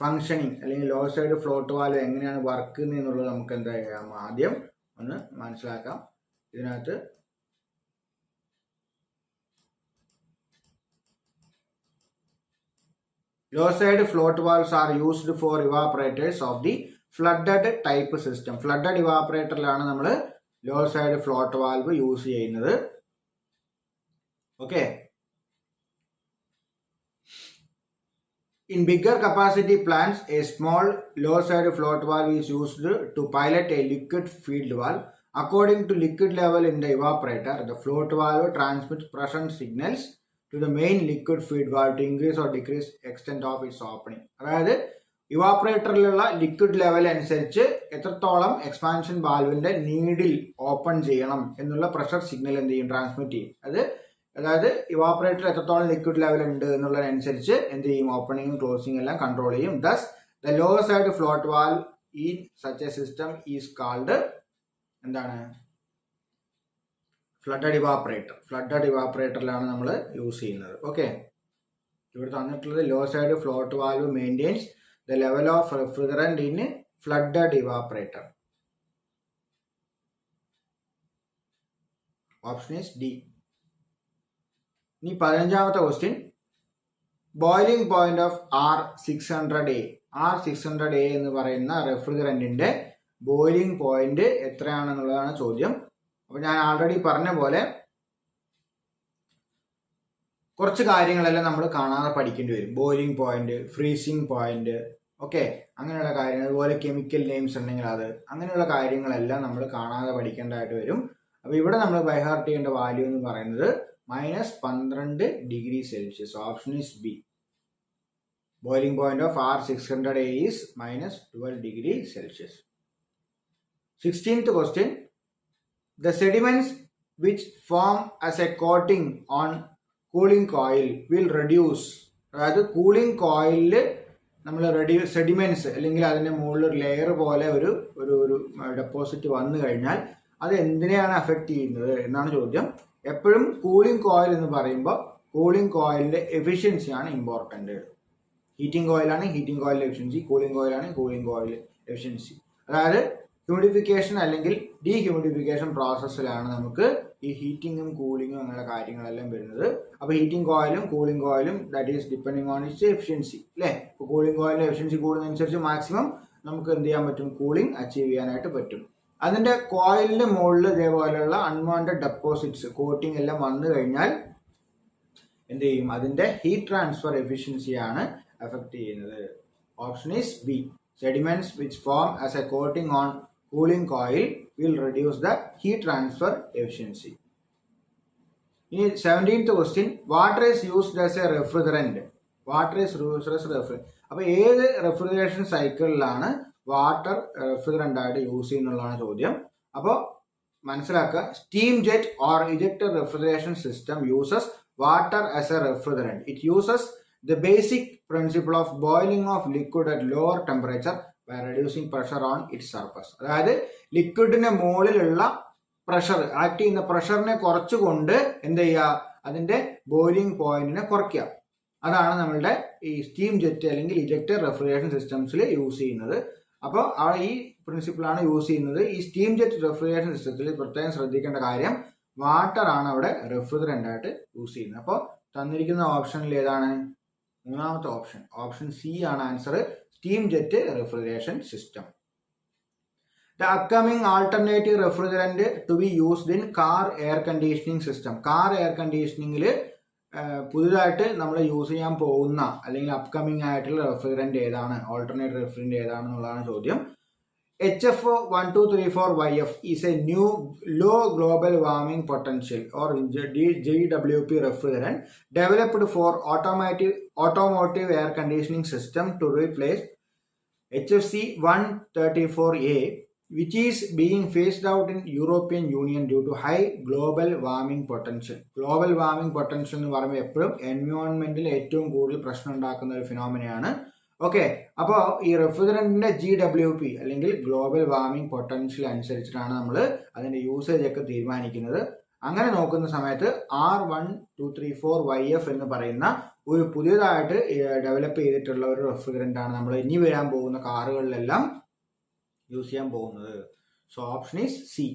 ഫങ്ഷനിങ് അല്ലെങ്കിൽ ലോ സൈഡ് ഫ്ലോട്ട് വാൽവ് എങ്ങനെയാണ് വർക്ക് ചെയ്യുന്നത് എന്നുള്ളത് നമുക്ക് എന്താ ചെയ്യാം? ആദ്യം ഒന്ന് മനസ്സിലാക്കാം. ഇതിനകത്ത് low side float valves are used for evaporators of the flooded type system. Flooded evaporatorലാണ് നമ്മൾ low side float valve use ചെയ്യുന്നത്. Okay, in bigger capacity plants a small low side float valve is used to pilot a liquid feed valve. According to liquid level in the evaporator, the float valve transmits pressure signals to the main liquid feed valve to increase or decrease extent of its opening. അതായത് ഇവാപ്പറേറ്ററിലുള്ള ലിക്വിഡ് ലെവൽ അനുസരിച്ച് എത്രത്തോളം എക്സ്പാൻഷൻ വാൽവിന്റെ നീഡിൽ ഓപ്പൺ ചെയ്യണം എന്നുള്ള പ്രഷർ സിഗ്നൽ എന്ത് ചെയ്യും? ട്രാൻസ്മിറ്റ് ചെയ്യും. അതായത് ഇവാപ്പറേറ്റർ എത്രത്തോളം ലിക്വിഡ് ലെവൽ ഉണ്ട് എന്നുള്ളതനുസരിച്ച് എന്ത് ചെയ്യും? ഓപ്പണിംഗും ക്ലോസിംഗ് എല്ലാം കൺട്രോൾ ചെയ്യും. Thus the low side float valve in such a system is called എന്താണ്? Flooded evaporator. ഫ്ലഡഡ് ഇവാപ്പറേറ്ററിലാണ് നമ്മൾ യൂസ് ചെയ്യുന്നത്. ഓക്കെ, ഇവിടെ തന്നിട്ടുള്ളത് low side float valve maintains the level of refrigerant in flooded evaporator. Option is D. ഇനി 15ാമത്തെ question, boiling point of R600A. R600A എന്ന് പറയുന്ന റെഫ്രിജറന്റിന്റെ ബോയിലിംഗ് പോയിന്റ് എത്രയാണെന്നുള്ളതാണ് ചോദ്യം. അപ്പൊ ഞാൻ ആൾറെഡി പറഞ്ഞ പോലെ കുറച്ച് കാര്യങ്ങളെല്ലാം നമ്മൾ കാണാതെ പഠിക്കേണ്ടി വരും. Boiling point, freezing point, okay, അങ്ങനെയുള്ള കാര്യങ്ങൾ. അതുപോലെ കെമിക്കൽ നെയിംസ് ഉണ്ടെങ്കിൽ അത്, അങ്ങനെയുള്ള കാര്യങ്ങളെല്ലാം നമ്മൾ കാണാതെ പഠിക്കേണ്ടതായിട്ട് വരും. അപ്പൊ ഇവിടെ നമ്മൾ ബൈഹാർട്ട് ചെയ്യേണ്ട വാല്യൂ എന്ന് പറയുന്നത് -12°C. Option is B. Boiling point of R600A is -12°C. 16th question, the sediments which form as a coating on cooling coil will reduce. അതായത് കൂളിംഗ് കോയിലിൽ നമ്മൾ സെഡിമെന്റ്സ് അല്ലെങ്കിൽ അതിൻ്റെ മുകളിൽ ഒരു ലെയർ പോലെ ഒരു ഒരു ഒരു ഡെപ്പോസിറ്റ് വന്നു കഴിഞ്ഞാൽ അത് എന്തിനെയാണ് അഫക്റ്റ് ചെയ്യുന്നത് എന്നാണ് ചോദ്യം. എപ്പോഴും കൂളിംഗ് കോയിൽ എന്ന് പറയുമ്പോൾ കൂളിംഗ് കോയിലിന്റെ എഫിഷ്യൻസിയാണ് ഇമ്പോർട്ടൻ്റ്. ഹീറ്റിംഗ് കോയിലാണ് ഹീറ്റിംഗ് കോയിലിന്റെ എഫിഷ്യൻസി, കൂളിംഗ് കോയിലാണ് കൂളിംഗ് കോയിൽ എഫിഷ്യൻസി. അതായത് ഹ്യൂമിഡിഫിക്കേഷൻ അല്ലെങ്കിൽ ഡീഹ്യൂമിഡിഫിക്കേഷൻ പ്രോസസ്സിലാണ് നമുക്ക് ഈ ഹീറ്റിങ്ങും കൂളിങ്ങും അങ്ങനെയുള്ള കാര്യങ്ങളെല്ലാം വരുന്നത്. അപ്പോൾ ഹീറ്റിംഗ് കോയിലും കൂളിംഗ് കോയിലും that is depending on its efficiency അല്ലേ. ഇപ്പോൾ കൂളിംഗ് കോയിലിന്റെ എഫിഷ്യൻസി കൂടുന്നതനുസരിച്ച് മാക്സിമം നമുക്ക് എന്ത് ചെയ്യാൻ പറ്റും, കൂളിംഗ് അച്ചീവ് ചെയ്യാനായിട്ട് പറ്റും. അതിന്റെ കോയിലിന്റെ മുകളിൽ ഇതേപോലെയുള്ള അൺവാണ്ടഡ് ഡെപ്പോസിറ്റ്സ് കോട്ടിംഗ് എല്ലാം വന്നു കഴിഞ്ഞാൽ എന്ത് ചെയ്യും, അതിന്റെ ഹീറ്റ് ട്രാൻസ്ഫർ എഫിഷ്യൻസിയാണ് അഫക്റ്റ് ചെയ്യുന്നത്. Option is B. Sediments which form as A coating on cooling coil will reduce the heat transfer efficiency. In 17th question, water is used as a refrigerant. Water is used as a refrigerant. അപ്പോൾ ഏത് റെഫ്രിജറേഷൻ സൈക്കിളിലാണ് വാട്ടർ റെഫ്രിജറന്റ് ആയിട്ട് യൂസ് ചെയ്യുന്നുള്ളതാണ് ചോദ്യം. അപ്പോൾ മനസ്സിലാക്കുക, steam jet or ejector refrigeration system uses water as A refrigerant. It uses the basic principle of boiling of liquid at lower temperature by reducing pressure on its surface. അതായത് ലിക്വിഡിന്റെ മുകളിലുള്ള പ്രഷർ, ആക്ട് ചെയ്യുന്ന പ്രഷറിനെ കുറച്ചുകൊണ്ട് എന്ത് ചെയ്യുക, അതിന്റെ ബോയിലിംഗ് പോയിന്റിനെ കുറയ്ക്കുക. അതാണ് നമ്മളുടെ ഈ സ്റ്റീം ജെറ്റ് അല്ലെങ്കിൽ ഇജക്ടർ റെഫ്രിജറേഷൻ സിസ്റ്റംസിൽ യൂസ് ചെയ്യുന്നത്. അപ്പോൾ ഈ പ്രിൻസിപ്പിളാണ് യൂസ് ചെയ്യുന്നത്. ഈ സ്റ്റീം ജെറ്റ് റെഫ്രിജറേഷൻ സിസ്റ്റത്തിൽ പ്രത്യേകം ശ്രദ്ധിക്കേണ്ട കാര്യം, വാട്ടർ ആണ് അവിടെ റെഫ്രിജറന്റ് ആയിട്ട് യൂസ് ചെയ്യുന്നത്. അപ്പോൾ തന്നിരിക്കുന്ന ഓപ്ഷനിൽ ഏതാണ്, മൂന്നാമത്തെ ഓപ്ഷൻ, ഓപ്ഷൻ സി ആണ് answer, steam jet refrigeration system. The upcoming alternative refrigerant to be used in car air conditioning system. Car air conditioningil പുതുതായിട്ട് നമ്മൾ യൂസ് ചെയ്യാൻ പോകുന്ന അല്ലെങ്കിൽ അപ്കമിങ് ആയിട്ടുള്ള റെഫ്രിജറന്റ് ഏതാണ്, ഓൾട്ടർനേറ്റ് റെഫ്രിജറന്റ് ഏതാണെന്നുള്ളതാണ് ചോദ്യം. HF1234YF is a new low global warming potential or GWP refrigerant developed for automotive air conditioning system to replace HFC 134A, which is being phased out in European Union due to high global warming potential. Global warming potential എന്ന് പറയുമ്പോൾ എപ്പോഴും എൻവയോൺമെന്റിൽ ഏറ്റവും കൂടുതൽ പ്രശ്നം ഉണ്ടാക്കുന്ന ഒരു ഫിനോമിനയാണ്. ഓക്കെ, അപ്പോൾ ഈ റെഫ്രിജറന്റിന്റെ GWP അല്ലെങ്കിൽ ഗ്ലോബൽ വാർമിംഗ് പൊട്ടൻഷ്യൽ അനുസരിച്ചിട്ടാണ് നമ്മൾ അതിന്റെ യൂസേജ് ഒക്കെ തീരുമാനിക്കുന്നത്. അങ്ങനെ നോക്കുന്ന സമയത്ത് R1234YF എന്ന് പറയുന്ന ഒരു പുതിയതായിട്ട് ഡെവലപ്പ് ചെയ്തിട്ടുള്ള ഒരു റെഫ്രിജറന്റ് ആണ് നമ്മൾ ഇനി വരാൻ പോകുന്ന കാറുകളിലെല്ലാം യൂസ് ചെയ്യാൻ പോകുന്നത്. So option is C.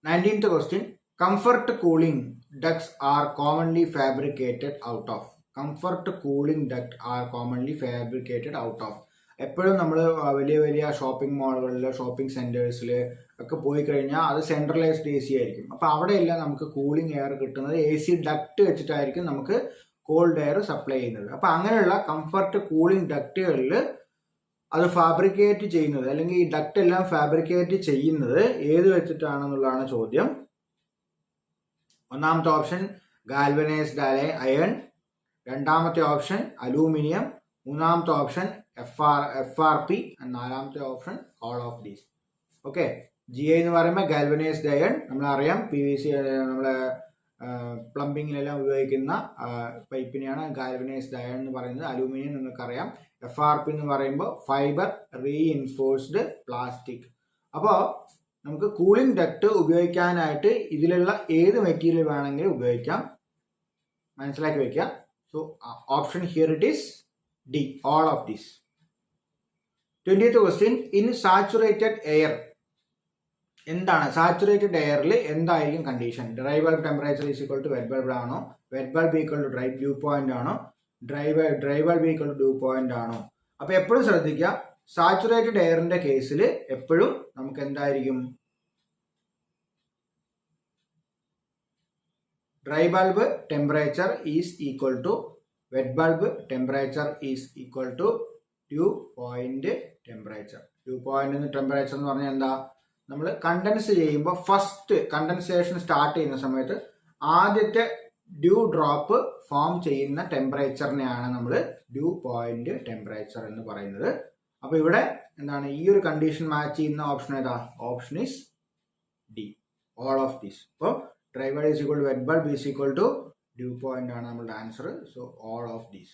19th question, comfort cooling ducts are commonly fabricated out of. Comfort cooling duct R commonly fabricated out of. എപ്പോഴും നമ്മൾ വലിയ വലിയ ഷോപ്പിംഗ് മാളുകളിൽ, ഷോപ്പിംഗ് സെന്റേഴ്സിൽ ഒക്കെ പോയി കഴിഞ്ഞാൽ അത് സെൻട്രലൈസ്ഡ് AC ആയിരിക്കും. അപ്പോൾ അവിടെയെല്ലാം നമുക്ക് കൂളിംഗ് എയർ കിട്ടുന്നത് AC ഡക്ട് വെച്ചിട്ടായിരിക്കും നമുക്ക് കോൾഡ് എയർ സപ്ലൈ ചെയ്യുന്നത്. അപ്പോൾ അങ്ങനെയുള്ള കംഫർട്ട് കൂളിംഗ് ഡക്റ്റുകളിൽ അത് ഫാബ്രിക്കേറ്റ് ചെയ്യുന്നത് അല്ലെങ്കിൽ ഈ ഡക്റ്റ് എല്ലാം ഫാബ്രിക്കേറ്റ് ചെയ്യുന്നത് ഏത് വെച്ചിട്ടാണെന്നുള്ളതാണ് ചോദ്യം. ഒന്നാമത്തെ ഓപ്ഷൻ ഗാൽവനൈസ്ഡ് അയൺ, രണ്ടാമത്തെ ഓപ്ഷൻ അലൂമിനിയം, മൂന്നാമത്തെ ഓപ്ഷൻ FRP, നാലാമത്തെ option all of these. Okay, GI എന്ന് പറയുമ്പോൾ ഗാൽവനൈസ്ഡ് അയൺ, നമ്മളറിയാം PVC നമ്മളെ പ്ലംബിങ്ങിലെല്ലാം ഉപയോഗിക്കുന്ന പൈപ്പിനെയാണ് ഗാൽവനൈസ്ഡ് അയൺ എന്ന് പറയുന്നത്. അലൂമിനിയം നിങ്ങൾക്കറിയാം. FRP എന്ന് പറയുമ്പോൾ ഫൈബർ റീഇൻഫോഴ്സ്ഡ് പ്ലാസ്റ്റിക്. അപ്പോൾ നമുക്ക് കൂളിംഗ് ഡക്ട് ഉപയോഗിക്കാനായിട്ട് ഇതിലുള്ള ഏത് മെറ്റീരിയൽ വേണമെങ്കിലും ഉപയോഗിക്കാം, മനസ്സിലാക്കി വയ്ക്കുക. So option here it is D, all of these. 20th question, in saturated air എന്താണ് സാച്ചുറേറ്റഡ് എയറിൽ എന്തായിരിക്കും condition? Dry bulb temperature is equal to wet bulb ആണോ, wet bulb equal to dew point ആണോ, dry bulb equal to dew point ആണോ? അപ്പൊ എപ്പോഴും ശ്രദ്ധിക്കുക, സാച്ചുറേറ്റഡ് എയറിന്റെ കേസിൽ എപ്പോഴും നമുക്ക് എന്തായിരിക്കും, dry bulb temperature is equal to wet bulb temperature is equal to dew point temperature. Dew point temperature എന്ന് പറഞ്ഞാൽ എന്താ, നമ്മൾ കണ്ടൻസ് ചെയ്യുമ്പോൾ ഫസ്റ്റ് കണ്ടൻസേഷൻ സ്റ്റാർട്ട് ചെയ്യുന്ന സമയത്ത് ആദ്യത്തെ ഡ്യൂ ഡ്രോപ്പ് ഫോം ചെയ്യുന്ന ടെമ്പറേച്ചറിനെയാണ് നമ്മൾ ഡ്യൂ പോയിന്റ് ടെമ്പറേച്ചർ എന്ന് പറയുന്നത്. അപ്പോൾ ഇവിടെ എന്താണ് ഈ ഒരു കണ്ടീഷൻ മാച്ച് ചെയ്യുന്ന ഓപ്ഷൻ ഏതാ? Option is D, all of these. അപ്പോൾ dry bulb is equal to wet bulb is equal to dew point ആണ് നമ്മളുടെ answer. So all of these.